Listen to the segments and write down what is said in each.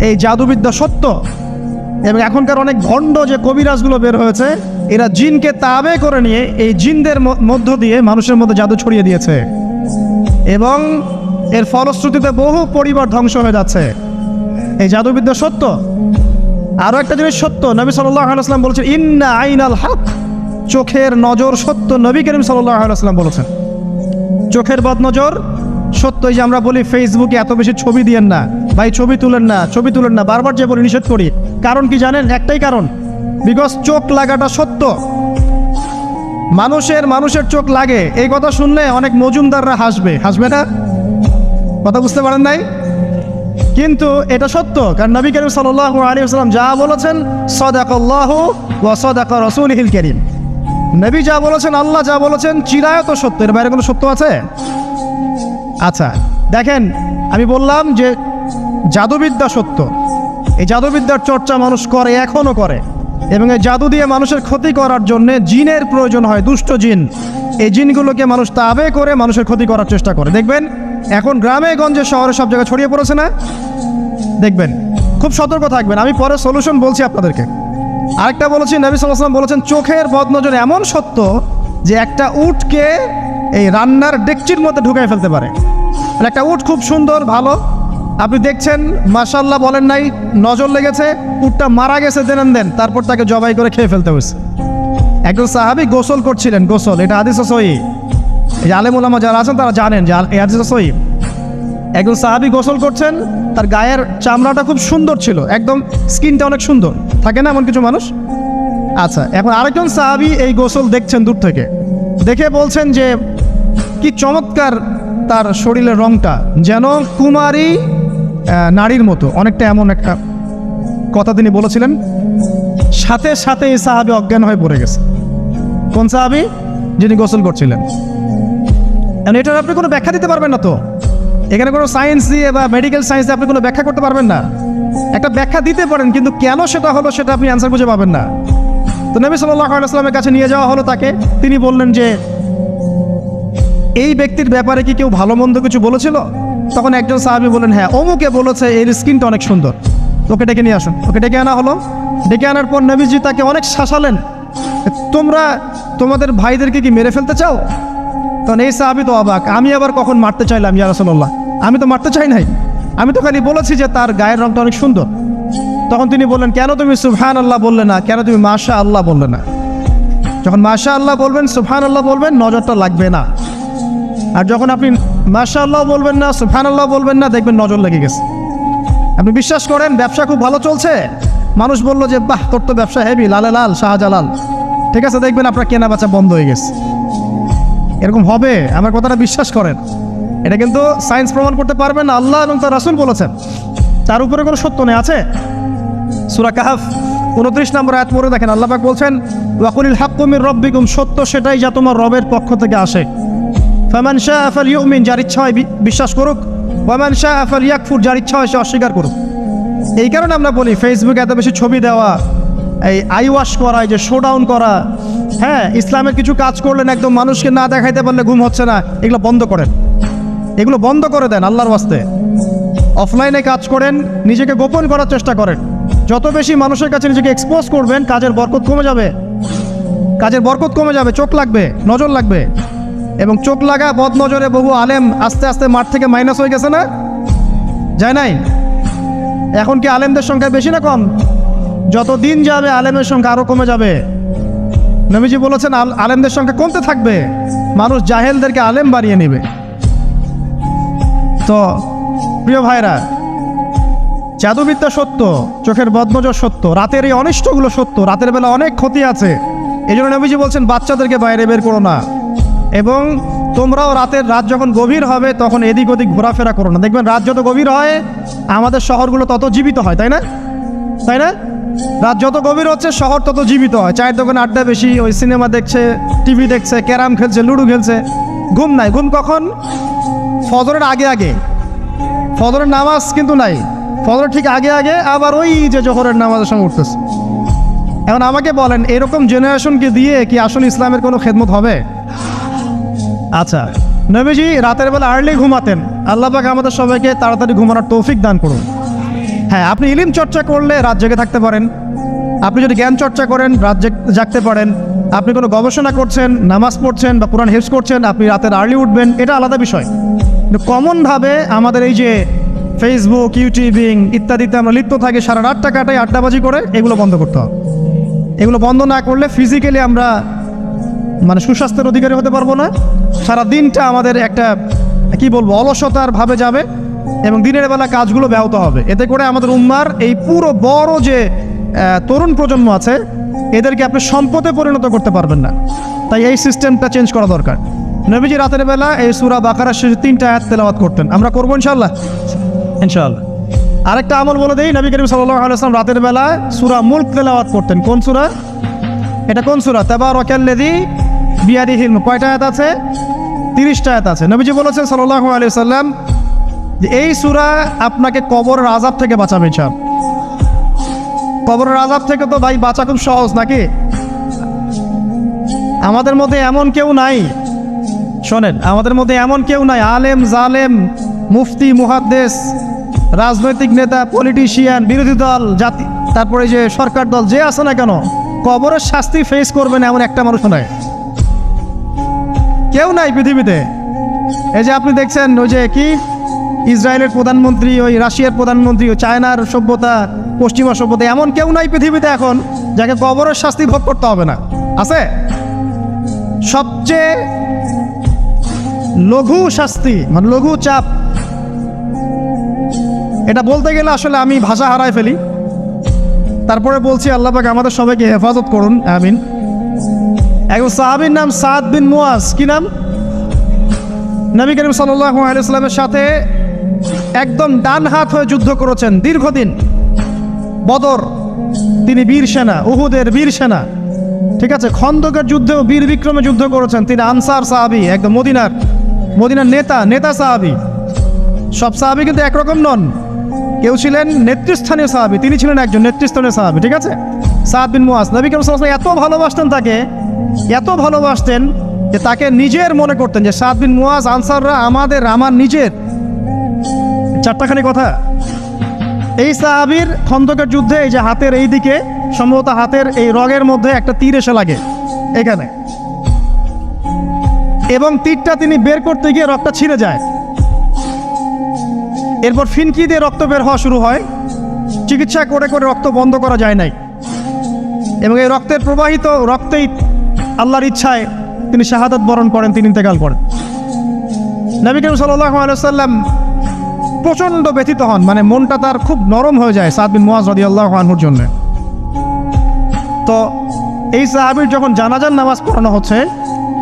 এই জাদুবিদ্যা সত্য। এবং এখনকার অনেক ভণ্ড যে কবিরাজগুলো বের হয়েছে, এরা জিনকে তাবে করে নিয়ে এই জিনদের মধ্য দিয়ে মানুষের মধ্যে জাদু ছড়িয়ে দিয়েছে, এবং এর ফলশ্রুতিতে বহু পরিবার ধ্বংস হয়ে যাচ্ছে। এই জাদুবিদ্যা সত্য। আরও একটা জিনিস সত্য, নবী সাল্লাল্লাহু আলাইহি ওয়াসাল্লাম বলেছেন ইন্না আইনাল হক, চোখের নজর সত্য। নবী করিম সাল্লাল্লাহু আলাইহি ওয়াসাল্লাম বলেছেন চোখের বদনজর সত্য। এই যে আমরা বলি ফেসবুকে এত বেশি ছবি দিয়েন না ভাই, ছবি তুলেন না, ছবি তুলেন না, বারবার যে বলি নিষেধ করি, কারণ কি জানেন? একটাই কারণ, বিকজ চোখ লাগাটা সত্য। মানুষের চোখ লাগে, এই কথা শুনলে অনেক মজুমদাররা হাসবে না? কথা বুঝতে পারেন নাই? কিন্তু এটা সত্য, কারণ নবী করিম সাল্লাল্লাহু আলাইহি ওয়াসাল্লাম যা বলেছেন সাদাকাল্লাহু ওয়া সাদাকা রাসূলুহুল কারীম, নবী যা বলেছেন, আল্লাহ যা বলেছেন চিরায়ত সত্য, এর বাইরে কোনো সত্য আছে? আচ্ছা দেখেন, আমি বললাম যে জাদুবিদ্যা সত্য। এই জাদুবিদ্যার চর্চা মানুষ করে, এখনও করে, এবং এই জাদু দিয়ে মানুষের ক্ষতি করার জন্য জিনের প্রয়োজন হয়, দুষ্ট জিন। এই জিনগুলোকে মানুষ তাবে করে মানুষের ক্ষতি করার চেষ্টা করে। দেখবেন এখন গ্রামে গঞ্জে শহরে সব জায়গায় ছড়িয়ে পড়েছে না? দেখবেন, খুব সতর্ক থাকবেন। আমি পরে সলিউশন বলছি আপনাদেরকে। আরেকটা বলেছি, নবী সাল্লাল্লাহু আলাইহি ওয়াসাল্লাম বলেছেন চোখের বদনজর এমন সত্য যে একটা উটকে এই রান্নার ডেকচির মধ্যে ঢুকাই ফেলতে পারে। একটা উট খুব সুন্দর, ভালো, আপনি দেখছেন মাশাআল্লাহ বলেন নাই, নজর লেগেছে, উটটা মারা গেছে দেন, তারপর তাকে জবাই করে খেয়ে ফেলতে হয়েছে। একজন সাহাবী গোসল করছিলেন, গোসল, এটা হাদিস সহিহ, এই আলেম ওলামা যারা আছেন তারা জানেন যে এই হাদিস সহিহ। একজন সাহাবী গোসল করছেন, তার গায়ের চামড়াটা খুব সুন্দর ছিল, একদম স্কিনটা অনেক সুন্দর থাকে না এমন কিছু মানুষ? আচ্ছা, এখন আরেকজন সাহাবী এই গোসল দেখছেন দূর থেকে, দেখে বলছেন যে কি চমৎকার তার শরীরের রংটা, যেন কুমারী নারীর মতো, অনেকটা এমন একটা কথা তিনি বলেছিলেন। সাথে সাথে এই সাহাবী অজ্ঞান হয়ে পড়ে গেছে। কোন সাহাবী? যিনি গোসল করছিলেন। এটার আপনি কোনো ব্যাখ্যা দিতে পারবেন না তো, এখানে কোনো সায়েন্স দিয়ে বা মেডিকেল সায়েন্স দিয়ে আপনি কোনো ব্যাখ্যা করতে পারবেন না। একটা ব্যাখ্যা দিতে পারেন, কিন্তু কেন সেটা হলো সেটা আপনি অ্যান্সার খুঁজে পাবেন না। তো নবী সাল্লাল্লাহু আলাইহি ওয়াসাল্লামের কাছে নিয়ে যাওয়া হলো তাকে। তিনি বললেন যে এই ব্যক্তির ব্যাপারে কি কেউ ভালো মন্দ কিছু বলেছিল? তখন একজন সাহাবী বললেন হ্যাঁ, অমুকে বলেছে এর স্কিনটা অনেক সুন্দর, ওকে ডেকে নিয়ে আসুন। ওকে ডেকে আনা হলো। ডেকে আনার পর নবীজি তাকে অনেক শাসালেন, তোমরা তোমাদের ভাইদেরকে কি মেরে ফেলতে চাও? তখন এই সাহাবী তো অবাক, আমি আবার কখন মারতে চাইলাম ইয়া রাসূলুল্লাহ? আমি তো মারতে চাই নাই, আমি তো খালি বলেছি যে তার গায়ের রংটা অনেক সুন্দর। তখন তিনি বললেন কেন তুমি সুবহানাল্লাহ বললে না, কেন তুমি মাশাআল্লাহ বললে না? যখন মাশাআল্লাহ বলবেন, সুবহানাল্লাহ বলবেন, নজরটা লাগবে না। আর যখন আপনি মাশাআল্লাহ বলবেন না, সুবহানাল্লাহ বলবেন না, দেখবেন নজর লেগে গেছে। আপনি বিশ্বাস করেন ব্যবসা খুব ভালো চলছে, মানুষ বললো যে বাহ তোর তো ব্যবসা হেভি, লালে লাল শাহজালাল, ঠিক আছে, দেখবেন আপনার কেনা বেচা বন্ধ হয়ে গেছে। এরকম হবে, আমার কথাটা বিশ্বাস করেন। এটা কিন্তু সায়েন্স প্রমাণ করতে পারবেন না, আল্লাহ এবং তার রাসূল বলেছেন, তার উপরে কোনো সত্য নেই। আছে সূরা কাহফ 29 নম্বর আয়াত পড়ে দেখেন, আল্লাহ পাক বলছেন ওয়াকুলিল হাক্কু মির রাব্বিকুম, সত্য সেটাই যা তোমার রবের পক্ষ থেকে আসে। ফামান শাআ ফালইউমিন, যার ইচ্ছা হয় বিশ্বাস করুক, ওয়ামান শাআ ফালইয়াকফুর, যার ইচ্ছা হয় সে অস্বীকার করুক। এই কারণে আমরা বলি ফেসবুকে এত বেশি ছবি দেওয়া, এই আই ওয়াশ করা, এই যে শো ডাউন করা, হ্যাঁ, ইসলামের কিছু কাজ করলেন একদম মানুষকে না দেখাইতে পারলে ঘুম হচ্ছে না, এগুলো বন্ধ করেন, এগুলো বন্ধ করে দেন আল্লাহর ওয়াস্তে। অফলাইনে কাজ করেন, নিজেকে গোপন করার চেষ্টা করেন। যত বেশি মানুষের কাছে নিজেকে এক্সপোজ করবেন, কাজের বরকত কমে যাবে, কাজের বরকত কমে যাবে, চোখ লাগবে, নজর লাগবে। এবং চোখ লাগা বদ নজরে বহু আলেম আস্তে আস্তে মাঠ থেকে মাইনাস হয়ে গেছে না? যায় নাই? এখন কি আলেমদের সংখ্যা বেশি না কম? যত দিন যাবে আলেমের সংখ্যা আরও কমে যাবে। নবীজি বলেছেন আলেমদের সংখ্যা কমতে থাকবে, মানুষ জাহেলদেরকে আলেম বানিয়ে নেবে। তো প্রিয় ভাইরা, জাদুবিদ্যা সত্য, চোখের বদনজর সত্য, রাতের এই অনিষ্টগুলো সত্য, রাতের বেলা অনেক ক্ষতি আছে। এই জন্য নবীজি বলছেন বাচ্চাদেরকে বাইরে বের করো না, এবং তোমরাও রাত যখন গভীর হবে তখন এদিক ওদিক ঘোরাফেরা করো না। দেখবেন রাত যত গভীর হয় আমাদের শহরগুলো তত জীবিত হয়, তাই না? তাই না? রাত যত গভীর হচ্ছে শহর তত জীবিত হয়। চায়ের দোকানে আড্ডা বেশি, ওই সিনেমা দেখছে, টিভি দেখছে, ক্যারাম খেলছে, লুডো খেলছে, ঘুম নাই। ঘুম কখন? ফজরের আগে আগে। ফজরের নামাজ কিন্তু নাই, ফজরের ঠিক আগে আগে, আবার ওই যে জোহরের নামাজের সঙ্গে উঠতেছে। এখন আমাকে বলেন এরকম জেনারেশনকে দিয়ে কি আসলে ইসলামের কোনো খেদমত হবে? আচ্ছা, নবীজি রাতের বেলা আর্লি ঘুমাতেন, আল্লাহ পাক আমাদের সবাইকে তাড়াতাড়ি ঘুমানোর তৌফিক দান করুন। হ্যাঁ, আপনি ইলম চর্চা করলে রাত জেগে থাকতে পারেন, আপনি যদি জ্ঞান চর্চা করেন রাত জাগতে পারেন, আপনি কোনো গবেষণা করছেন, নামাজ পড়ছেন বা কোরআন হেফজ করছেন, আপনি রাতের আর্লি উঠবেন, এটা আলাদা বিষয়। কিন্তু কমনভাবে আমাদের এই যে ফেসবুক, ইউটিউবিং ইত্যাদিতে আমরা লিপ্ত থাকি, সারা রাতটা কাটাই আড্ডাবাজি করে, এগুলো বন্ধ করতে হবে। এগুলো বন্ধ না করলে ফিজিক্যালি আমরা মানে সুস্বাস্থ্যের অধিকারী হতে পারবো না। সারা দিনটা আমাদের একটা কি বলবো অলসতার ভাবে যাবে এবং দিনের বেলা কাজগুলো ব্যাহত হবে। এতে করে আমাদের উম্মার এই পুরো বড় যে তরুণ প্রজন্ম আছে এদেরকে আপনি সম্পদে পরিণত করতে পারবেন না। তাই এই সিস্টেমটা চেঞ্জ করা দরকার। নবীজি রাতের বেলা এই সূরা বাকারার শেষে 3টা আয়াত তেলাওয়াত করতেন। আমরা করবো ইনশাআল্লাহ। ইনশাআল্লাহ। আরেকটা আমল বলে দেই, নবী করিম সাল্লাল্লাহু আলাইহি ওয়াসাল্লাম রাতের বেলা সূরা মুলক তেলাওয়াত করতেন। কোন সূরা এটা? কোন সূরা? তাবারাকাল্লাযী বিয়াদিহিল মুলক। কয়টা আয়াত আছে? 30টা আয়াত আছে। নবীজি বলেছেন সাল্লাল্লাহু আলাইহি ওয়াসাল্লাম যে এই সূরা আপনাকে কবরের আযাব থেকে বাঁচাবে। কবরের আযাব থেকে তো ভাই বাঁচা খুব সহজ নাকি? আমাদের মধ্যে এমন কেউ নাই, শোনেন, আমাদের মধ্যে এমন কেউ নাই, আলেম জালেম মুফতি মুহাদ্দিস রাজনৈতিক নেতা পলিটিশিয়ান বিরোধী দল জাতি তারপরে যে সরকার দল যে আছে না কেন, কবরের শাস্তি ফেস করবে না এমন একটা মানুষ নাই, কেউ নাই পৃথিবীতে। এই যে আপনি দেখছেন ওই যে কি ইসরায়েলের প্রধানমন্ত্রী, ওই রাশিয়ার প্রধানমন্ত্রী, ওই চায়নার সভ্যতা, পশ্চিমা সভ্যতা, এমন কেউ নাই পৃথিবীতে এখন যাকে কবরের শাস্তি ভোগ করতে হবে না। আছে? সবচেয়ে লঘু শাস্তি মানে লঘু চাপ, এটা বলতে গেলে আসলে আমি ভাষা হারায় ফেলি, তারপরে বলছি আল্লাহ পাক আমাদের সবাইকে হেফাজত করুন, আমিন। একজন সাহাবীর নাম সাদ বিন মুয়াজ। কি নাম? নবী করিম সাল্লাল্লাহু আলাইহি ওয়াসাল্লামের সাথে একদম ডান হাত হয়ে যুদ্ধ করেছেন দীর্ঘদিন। বদর তিনি বীর সেনা, উহুদের বীর সেনা, ঠিক আছে। খন্দকের যুদ্ধেও বীর বিক্রমে যুদ্ধ করেছেন। তিনি আনসার সাহাবী, একদম মদিনার নেতা সাহাবী। সব সাহাবী কিন্তু একরকম নন, কেউ ছিলেন নেতৃস্থানীয় সাহাবী, তিনি ছিলেন একজন নেতৃস্থানীয় সাহাবী, ঠিক আছে। সাদ বিন মুয়াজ নবী করিম সাল্লাল্লাহু আলাইহি ওয়াসাল্লাম এত ভালোবাসতেন তাকে, এত ভালোবাসতেন যে তাকে নিজের মনে করতেন যে সাদ বিন মুয়াজ আনসাররা আমার নিজের। চারটাখানি কথা। এই সাহাবীর খন্দকের যুদ্ধে এই যে হাতের এই দিকে সম্ভবত হাতের এই রগের মধ্যে একটা তীর এসে লাগে এখানে, এবং তীরটা তিনি বের করতে গিয়ে রক্তটা ছিঁড়ে যায়। এরপর ফিনকি দিয়ে রক্ত বের হওয়া শুরু হয়। চিকিৎসা করে করে রক্ত বন্ধ করা যায় নাই, এবং এই রক্তের প্রবাহিত রক্তেই আল্লাহর ইচ্ছায় তিনি শাহাদাত বরণ করেন, তিনি ইন্তেকাল করেন। নবী করিম সাল্লাল্লাহু আলাইহি ওয়াসাল্লাম প্রচণ্ড ব্যথিত হন, মানে মনটা তার খুব নরম হয়ে যায় সাদ বিন মুয়াজ রাদিয়াল্লাহু আনহুর জন্য। তো এই সাহাবীর যখন জানাজার নামাজ পড়ানো হচ্ছে,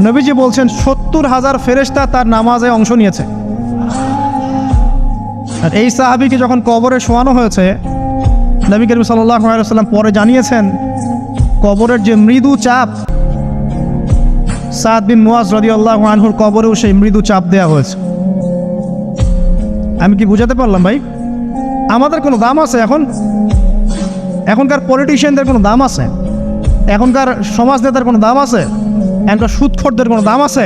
নবীজি বলছেন 70,000 ফেরেশতা তার নামাজে অংশ নিয়েছে। আর এই সাহাবীকে যখন কবরে শোয়ানো হয়েছে, নবী করিম সাল্লাল্লাহু আলাইহি ওয়াসাল্লাম পরে জানিয়েছেন কবরের যে মৃদু চাপ, সাদ বিন মুয়াজ রাদিয়াল্লাহু আনহুর কবরেও সেই মৃদু চাপ দেওয়া হয়েছে। আমি কি বুঝাতে পারলাম ভাই? আমাদের কোনো দাম আছে এখনকার পলিটিশিয়ানদের কোনো দাম আছে? এখনকার সমাজ নেতার কোনো দাম আছে? এখনকার সুদখোরদের কোনো দাম আছে?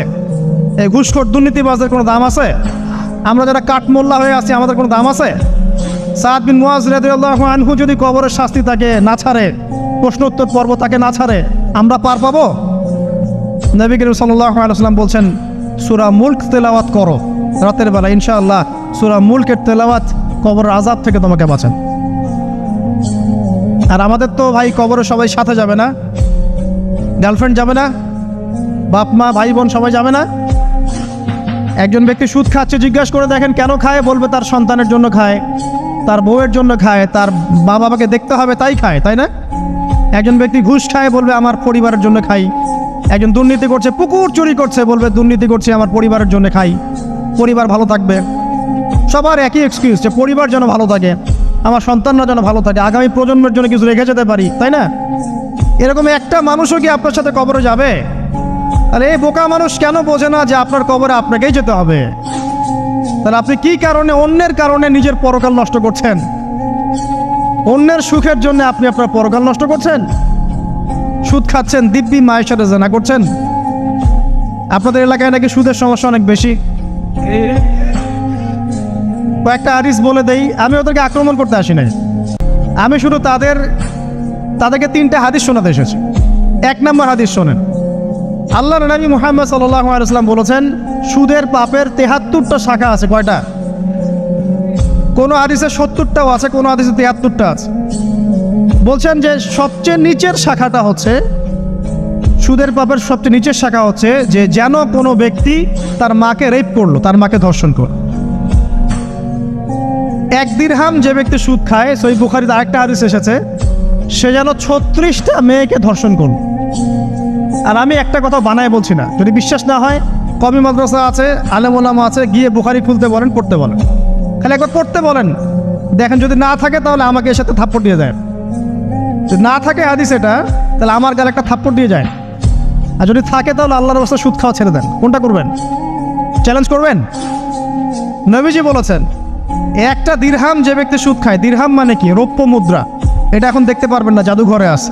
এই ঘুষখোর দুর্নীতিবাজদের কোনো দাম আছে? আমরা যারা কাঠমোল্লা হয়ে আছি আমাদের কোনো দাম আছে? সাদ বিন মুয়াজ রাদিয়াল্লাহু আনহু যদি কবরের শাস্তি তাকে না ছাড়ে, প্রশ্নোত্তর পর্ব তাকে না ছাড়ে, আমরা পার পাবো? নবী করিম সাল্লাল্লাহু আলাইহি ওয়াসাল্লাম বলছেন সূরা মুলক তেলাওয়াত করো রাতের বেলা, ইনশাআল্লাহ সূরা মুলকের তেলাওয়াত কবরের আযাব থেকে তোমাকে বাঁচান। আর আমাদের তো ভাই কবরে সবাই সাথে যাবে না, গার্লফ্রেন্ড যাবে না, বাপ মা ভাই বোন সবাই যাবে না। একজন ব্যক্তি সুদ খাচ্ছে, জিজ্ঞাসা করে দেখেন কেন খায়, বলবে তার সন্তানের জন্য খায়, তার বউয়ের জন্য খায়, তার মা বাবাকে দেখতে হবে তাই খায়, তাই না? একজন ব্যক্তি ঘুষ খায়, বলবে আমার পরিবারের জন্য খাই। একজন দুর্নীতি করছে, পুকুর চুরি করছে, বলবে দুর্নীতি করছে আমার পরিবারের জন্য খাই, পরিবার ভালো থাকবে। সবার একই এক্সকিউজ যে পরিবার যেন ভালো থাকে, আমার সন্তানরা যেন ভালো থাকে, আগামী প্রজন্মের জন্য কিছু রেখে যেতে পারি, তাই না? এরকম একটা মানুষও কি আপনার সাথে কবরে যাবে? আর এই বোকা মানুষ কেন বোঝে না যে আপনার কবরে আপনাকেই যেতে হবে? তাহলে আপনি কি কারণে অন্যের কারণে নিজের পরকাল নষ্ট করছেন? অন্যের সুখের জন্য আপনি আপনার পরকাল নষ্ট করছেন। সুদ খাচ্ছেন, দিব্যি মায়ের সাথে জেনা করছেন। আপনাদের এলাকায় নাকি সুদের সমস্যা অনেক বেশি। কয়েকটা হাদিস বলে দেই, আমি ওদেরকে আক্রমণ করতে আসি নাই, আমি শুধু তাদেরকে 3টে হাদিস শোনাতে এসেছি। 1 নম্বর হাদিস শোনেন। আল্লাহর নবী মুহাম্মদ সাল্লাল্লাহু আলাইহি ওয়াসাল্লাম বলেছেন, সুদের পাপের 73টা শাখা আছে। কয়টা? কোনো হাদিসে 70টাও আছে, কোনো হাদিসে 73টা আছে। বলছেন যে সবচেয়ে নিচের শাখাটা হচ্ছে, সুদের পাপের সবচেয়ে নিচের শাখা হচ্ছে যে যেন কোনো ব্যক্তি তার মাকে রেপ করলো, তার মাকে ধর্ষণ করলো। 1 দিরহাম যে ব্যক্তি সুদ খায়, সহিহ বুখারীতে আরেকটা হাদিস এসেছে, সে যেন 36টা মেয়েকে ধর্ষণ করলো। আর আমি একটা কথা বানায় বলছি না, যদি বিশ্বাস না হয় কমি মাদ্রাসা আছে, আলেম ওলামা আছে, গিয়ে বুখারী খুলতে বলেন, পড়তে বলেন, খালি একবার পড়তে বলেন, দেখেন যদি না থাকে তাহলে আমাকে এর সাথে থাপ্পড় দিয়ে যায়। যদি না থাকে হাদিস এটা, তাহলে আমার গালে একটা থাপ্পড় দিয়ে যায়। আর যদি থাকে তাহলে আল্লাহর রাস্তায় সুদ খাওয়া ছেড়ে দেন। কোনটা করবেন? চ্যালেঞ্জ করবেন? নবীজি বলেছেন, 1টা দিরহাম যে ব্যক্তি সুদ খায়, দিরহাম মানে কি? রৌপ্য মুদ্রা। এটা এখন দেখতে পারবেন না, জাদুঘরে আছে।